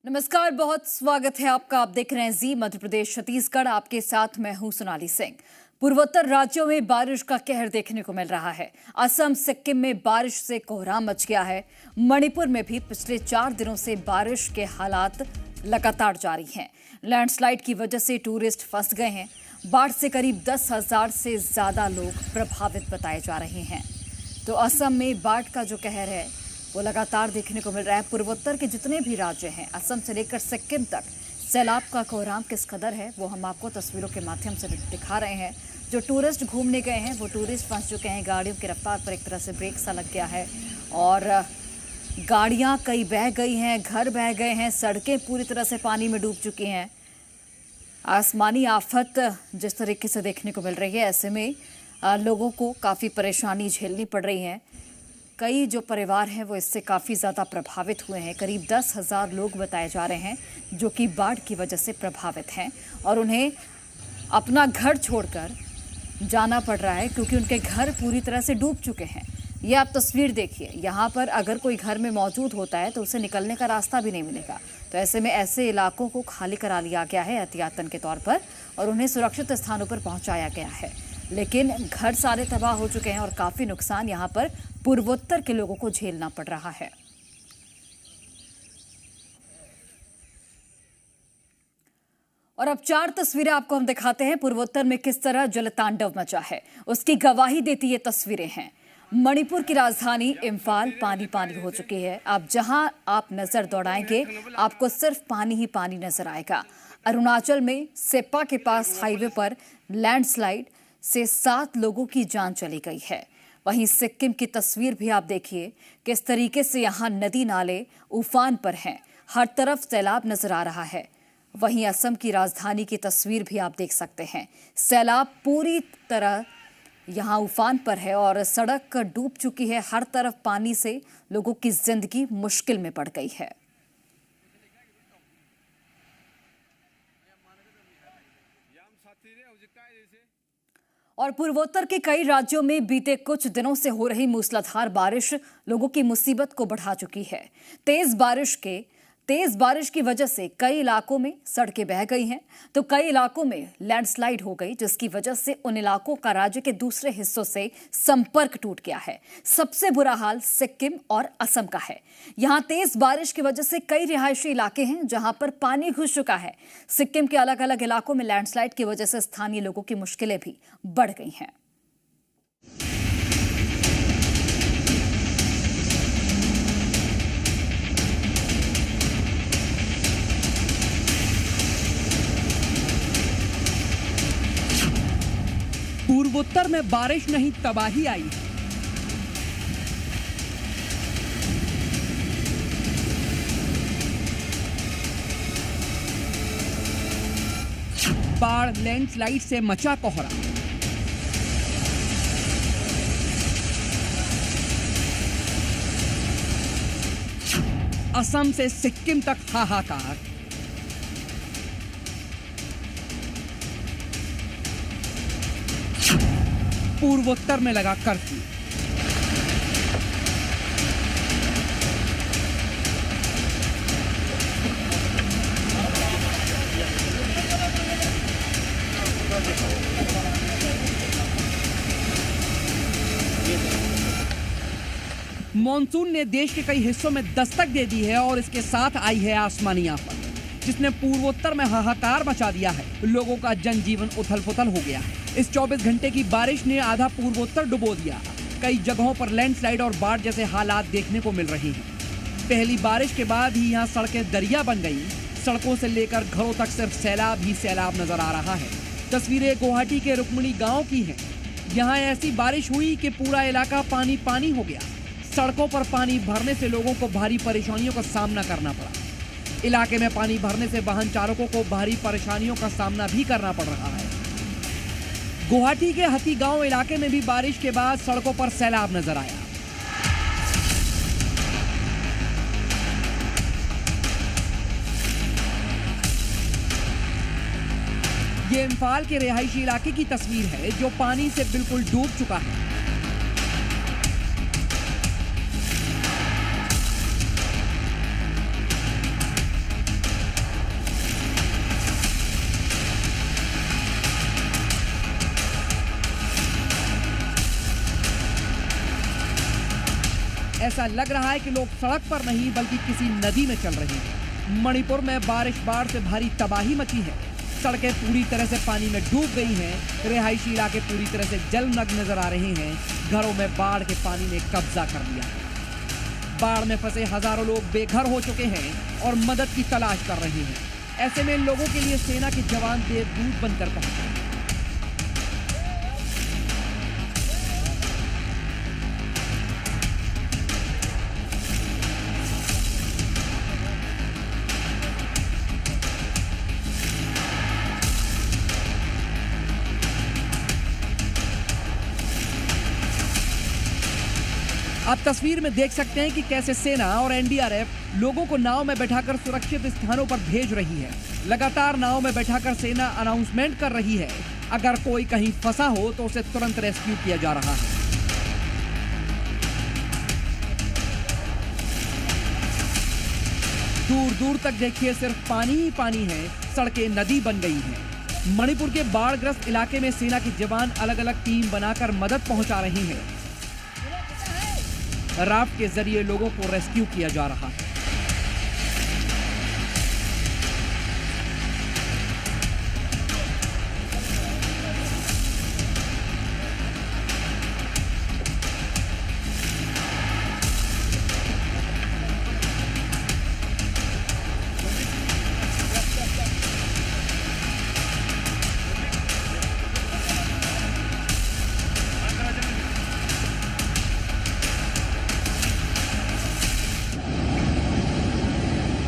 नमस्कार, बहुत स्वागत है आपका। आप देख रहे हैं जी मध्य प्रदेश छत्तीसगढ़। आपके साथ मैं हूं सोनाली सिंह। पूर्वोत्तर राज्यों में बारिश का कहर देखने को मिल रहा है। असम, सिक्किम में बारिश से कोहराम मच गया है। मणिपुर में भी पिछले 4 दिनों से बारिश के हालात लगातार जारी हैं। लैंडस्लाइड की वजह से टूरिस्ट फंस गए हैं। बाढ़ से करीब 10,000 से ज्यादा लोग प्रभावित बताए जा रहे हैं। तो असम में बाढ़ का जो कहर है वो लगातार देखने को मिल रहा है। पूर्वोत्तर के जितने भी राज्य हैं, असम से लेकर सिक्किम तक, सैलाब का कोहराम किस कदर है वो हम आपको तस्वीरों के माध्यम से दिखा रहे हैं। जो टूरिस्ट घूमने गए हैं वो टूरिस्ट फंस चुके हैं। गाड़ियों की रफ्तार पर एक तरह से ब्रेक सा लग गया है और गाड़ियां कई बह गई हैं, घर बह गए हैं, सड़कें पूरी तरह से पानी में डूब चुकी हैं। आसमानी आफत जिस तरीके से देखने को मिल रही है, ऐसे में लोगों को काफ़ी परेशानी झेलनी पड़ रही है। कई जो परिवार हैं वो इससे काफ़ी ज़्यादा प्रभावित हुए हैं। करीब 10,000 लोग बताए जा रहे हैं जो कि बाढ़ की वजह से प्रभावित हैं और उन्हें अपना घर छोड़कर जाना पड़ रहा है क्योंकि उनके घर पूरी तरह से डूब चुके हैं। ये आप तस्वीर देखिए, यहाँ पर अगर कोई घर में मौजूद होता है तो उसे निकलने का रास्ता भी नहीं मिलेगा। तो ऐसे में ऐसे इलाकों को खाली करा लिया गया है एहतियातन के तौर पर और उन्हें सुरक्षित स्थानों पर पहुँचाया गया है। लेकिन घर सारे तबाह हो चुके हैं और काफ़ी नुकसान यहाँ पर पूर्वोत्तर के लोगों को झेलना पड़ रहा है। और अब 4 तस्वीरें आपको हम दिखाते हैं पूर्वोत्तर में किस तरह जलतांडव मचा है, उसकी गवाही देती ये तस्वीरें हैं। मणिपुर की राजधानी इम्फाल पानी पानी हो चुकी है। अब जहां आप नजर दौड़ाएंगे आपको सिर्फ पानी ही पानी नजर आएगा। अरुणाचल में सेप्पा के पास हाईवे पर लैंडस्लाइड से 7 लोगों की जान चली गई है। वहीं सिक्किम की तस्वीर भी आप देखिए किस तरीके से यहाँ नदी नाले उफान पर हैं, हर तरफ सैलाब नजर आ रहा है। वहीं असम की राजधानी की तस्वीर भी आप देख सकते हैं। सैलाब पूरी तरह यहाँ उफान पर है और सड़क डूब चुकी है। हर तरफ पानी से लोगों की जिंदगी मुश्किल में पड़ गई है। और पूर्वोत्तर के कई राज्यों में बीते कुछ दिनों से हो रही मूसलाधार बारिश लोगों की मुसीबत को बढ़ा चुकी है। तेज बारिश की वजह से कई इलाकों में सड़कें बह गई हैं तो कई इलाकों में लैंडस्लाइड हो गई, जिसकी वजह से उन इलाकों का राज्य के दूसरे हिस्सों से संपर्क टूट गया है। सबसे बुरा हाल सिक्किम और असम का है। यहां तेज बारिश की वजह से कई रिहायशी इलाके हैं जहां पर पानी घुस चुका है। सिक्किम के अलग अलग इलाकों में लैंडस्लाइड की वजह से स्थानीय लोगों की मुश्किलें भी बढ़ गई हैं। पूर्वोत्तर में बारिश नहीं तबाही आई। बाढ़, लैंडस्लाइड से मचा कोहरा। असम से सिक्किम तक हाहाकार। पूर्वोत्तर में लगा कर्फ्यू। मॉनसून ने देश के कई हिस्सों में दस्तक दे दी है और इसके साथ आई है आसमानी आफत, जिसने पूर्वोत्तर में हाहाकार मचा दिया है। लोगों का जनजीवन उथल-पुथल हो गया है। इस 24 घंटे की बारिश ने आधा पूर्वोत्तर डुबो दिया। कई जगहों पर लैंडस्लाइड और बाढ़ जैसे हालात देखने को मिल रहे हैं। पहली बारिश के बाद ही यहाँ सड़कें दरिया बन गई। सड़कों से लेकर घरों तक सिर्फ सैलाब ही सैलाब नजर आ रहा है। तस्वीरें गुवाहाटी के रुक्मिणी गांव की हैं। यहाँ ऐसी बारिश हुई कि पूरा इलाका पानी पानी हो गया। सड़कों पर पानी भरने से लोगों को भारी परेशानियों का सामना करना पड़ा। इलाके में पानी भरने से वाहन चालकों को भारी परेशानियों का सामना भी करना पड़ रहा है। गुवाहाटी के हथी गांव इलाके में भी बारिश के बाद सड़कों पर सैलाब नजर आया। ये इम्फाल के रिहायशी इलाके की तस्वीर है जो पानी से बिल्कुल डूब चुका है। ऐसा लग रहा है कि लोग सड़क पर नहीं बल्कि किसी नदी में चल रहे हैं। मणिपुर में बाढ़ से भारी तबाही मची है। सड़कें पूरी तरह से पानी में डूब गई हैं। रिहायशी इलाके पूरी तरह से जलमग्न नजर आ रहे हैं। घरों में बाढ़ के पानी ने कब्जा कर लिया है। बाढ़ में फंसे हजारों लोग बेघर हो चुके हैं और मदद की तलाश कर रहे हैं। ऐसे में लोगों के लिए सेना के जवान देवदूत बनकर पहुंचे। आप तस्वीर में देख सकते हैं कि कैसे सेना और एनडीआरएफ लोगों को नाव में बैठाकर सुरक्षित स्थानों पर भेज रही है। लगातार नाव में बैठाकर सेना अनाउंसमेंट कर रही है। अगर कोई कहीं फंसा हो तो उसे तुरंत रेस्क्यू किया जा रहा है। दूर दूर तक देखिए सिर्फ पानी ही पानी है। सड़कें नदी बन गई हैं। मणिपुर के बाढ़ग्रस्त इलाके में सेना के जवान अलग अलग टीम बनाकर मदद पहुंचा रहे हैं। राफ्ट के जरिए लोगों को रेस्क्यू किया जा रहा है।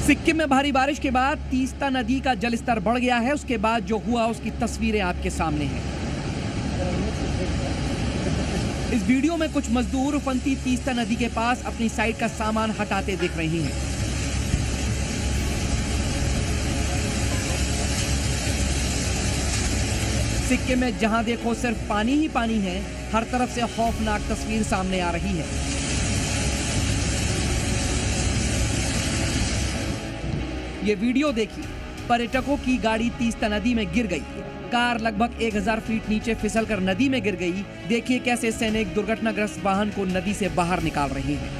सिक्किम में भारी बारिश के बाद तीस्ता नदी का जलस्तर बढ़ गया है। उसके बाद जो हुआ उसकी तस्वीरें आपके सामने हैं। इस वीडियो में कुछ मजदूर उफनती तीस्ता नदी के पास अपनी साइड का सामान हटाते दिख रहे हैं। सिक्किम में जहां देखो सिर्फ पानी ही पानी है। हर तरफ से खौफनाक तस्वीर सामने आ रही है। ये वीडियो देखिए, पर्यटकों की गाड़ी तीस्ता नदी में गिर गई। कार लगभग 1000 फीट नीचे फिसलकर नदी में गिर गई। देखिए कैसे सैनिक दुर्घटनाग्रस्त वाहन को नदी से बाहर निकाल रहे हैं।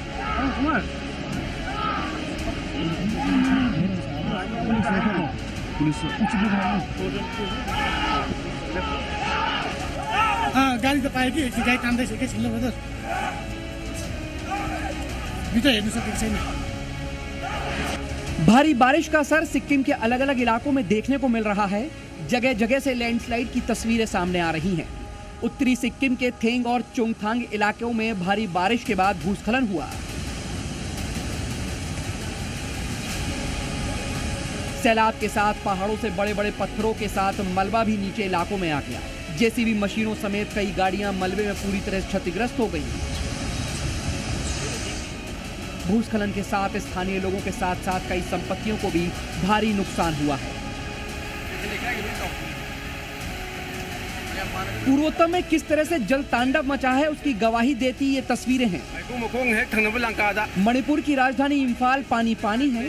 गाडी त पायो कि गाडी तान्दैछ के छिल्लो बदर भित्र हेर्न सकेको छैन। भारी बारिश का असर सिक्किम के अलग अलग इलाकों में देखने को मिल रहा है। जगह जगह से लैंडस्लाइड की तस्वीरें सामने आ रही हैं। उत्तरी सिक्किम के थेंग और चुंगथांग इलाकों में भारी बारिश के बाद भूस्खलन हुआ। सैलाब के साथ पहाड़ों से बड़े बड़े पत्थरों के साथ मलबा भी नीचे इलाकों में आ गया। जेसीबी मशीनों समेत कई गाड़ियां मलबे में पूरी तरह क्षतिग्रस्त हो गई। भूस्खलन के साथ स्थानीय लोगों के साथ साथ कई संपत्तियों को भी भारी नुकसान हुआ है। पूर्वोत्तर में किस तरह से जल तांडव मचा है उसकी गवाही देती ये तस्वीरें हैं। मणिपुर की राजधानी इम्फाल पानी पानी है।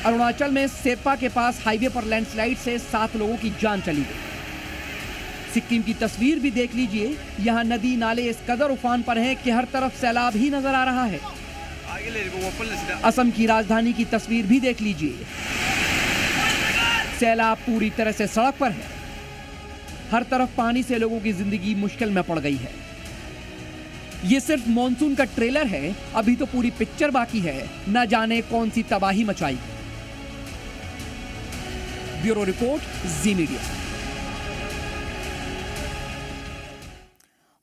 अरुणाचल में सेप्पा के पास हाईवे पर लैंडस्लाइड से 7 लोगों की जान चली गई। सिक्किम की तस्वीर भी देख लीजिए। यहाँ नदी नाले इस कदर उफान पर हैं कि हर तरफ सैलाब ही नजर आ रहा है। असम की राजधानी की तस्वीर भी देख लीजिए। सैलाब पूरी तरह से सड़क पर है। हर तरफ पानी से लोगों की जिंदगी मुश्किल में पड़ गई है। ये सिर्फ मॉनसून का ट्रेलर है। अभी तो पूरी पिक्चर बाकी है। न जाने कौन सी तबाही मचाई। ब्यूरो रिपोर्ट, जी मीडिया।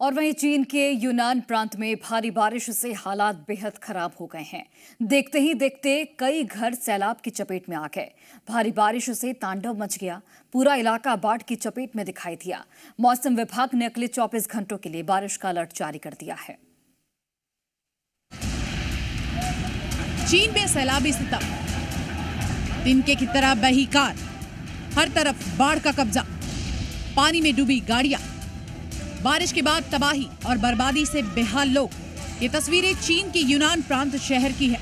और वहीं चीन के यूनान प्रांत में भारी बारिश से हालात बेहद खराब हो गए हैं। देखते ही देखते कई घर सैलाब की चपेट में आ गए। भारी बारिश से तांडव मच गया। पूरा इलाका बाढ़ की चपेट में दिखाई दिया। मौसम विभाग ने अगले 24 घंटों के लिए बारिश का अलर्ट जारी कर दिया है। चीन में सैलाबी सितम, तिनके की तरह बही कार, हर तरफ बाढ़ का कब्जा, पानी में डूबी गाड़ियां, बारिश के बाद तबाही और बर्बादी से बेहाल लोग। ये तस्वीरें चीन के यूनान प्रांत शहर की है।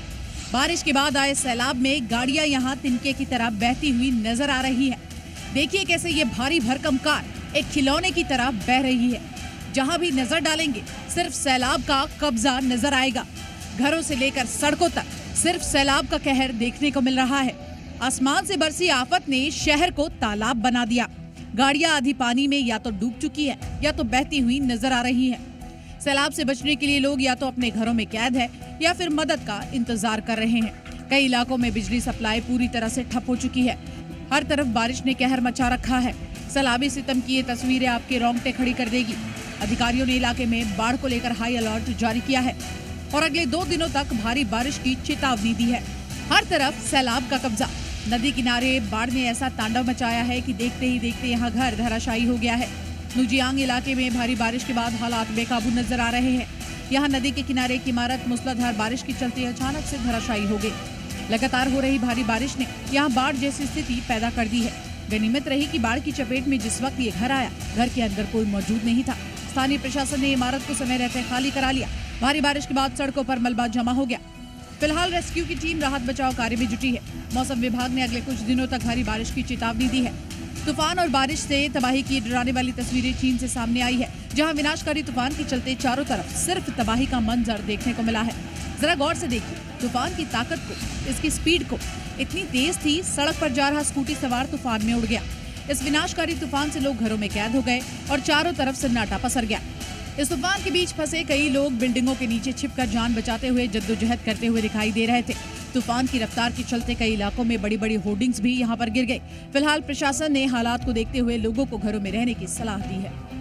बारिश के बाद आए सैलाब में गाड़ियां यहां तिनके की तरह बहती हुई नजर आ रही है। देखिए कैसे ये भारी भरकम कार एक खिलौने की तरह बह रही है। जहां भी नजर डालेंगे सिर्फ सैलाब का कब्जा नजर आएगा। घरों से लेकर सड़कों तक सिर्फ सैलाब का कहर देखने को मिल रहा है। आसमान से बरसी आफत ने शहर को तालाब बना दिया। गाड़ियां आधी पानी में या तो डूब चुकी है या तो बहती हुई नजर आ रही है। सैलाब से बचने के लिए लोग या तो अपने घरों में कैद है या फिर मदद का इंतजार कर रहे हैं। कई इलाकों में बिजली सप्लाई पूरी तरह से ठप हो चुकी है। हर तरफ बारिश ने कहर मचा रखा है। सैलाबी सितम की ये तस्वीरें आपके रोंगटे खड़ी कर देगी। अधिकारियों ने इलाके में बाढ़ को लेकर हाई अलर्ट जारी किया है और अगले 2 दिनों तक भारी बारिश की चेतावनी दी है। हर तरफ सैलाब का कब्जा। नदी किनारे बाढ़ ने ऐसा तांडव मचाया है कि देखते ही देखते यहाँ घर धराशायी हो गया है। नुजियांग इलाके में भारी बारिश के बाद हालात बेकाबू नजर आ रहे हैं। यहाँ नदी के किनारे एक इमारत मूसलाधार बारिश के चलते अचानक से धराशायी हो गई। लगातार हो रही भारी बारिश ने यहाँ बाढ़ जैसी स्थिति पैदा कर दी है। गनीमत रही कि बाढ़ की चपेट में जिस वक्त ये घर आया, घर के अंदर कोई मौजूद नहीं था। स्थानीय प्रशासन ने इमारत को समय रहते खाली करा लिया। भारी बारिश के बाद सड़कों पर मलबा जमा हो गया। फिलहाल रेस्क्यू की टीम राहत बचाव कार्य में जुटी है। मौसम विभाग ने अगले कुछ दिनों तक भारी बारिश की चेतावनी दी है। तूफान और बारिश से तबाही की डराने वाली तस्वीरें चीन से सामने आई है, जहां विनाशकारी तूफान के चलते चारों तरफ सिर्फ तबाही का मंजर देखने को मिला है। जरा गौर से देखिए तूफान की ताकत को, इसकी स्पीड को। इतनी तेज थी, सड़क पर जा रहा स्कूटी सवार तूफान में उड़ गया। इस विनाशकारी तूफान से लोग घरों में कैद हो गए और चारों तरफ सन्नाटा पसर गया। इस तूफान के बीच फंसे कई लोग बिल्डिंगों के नीचे छिपकर जान बचाते हुए जद्दोजहद करते हुए दिखाई दे रहे थे। तूफान की रफ्तार के चलते कई इलाकों में बड़ी बड़ी होर्डिंग्स भी यहां पर गिर गई। फिलहाल प्रशासन ने हालात को देखते हुए लोगों को घरों में रहने की सलाह दी है।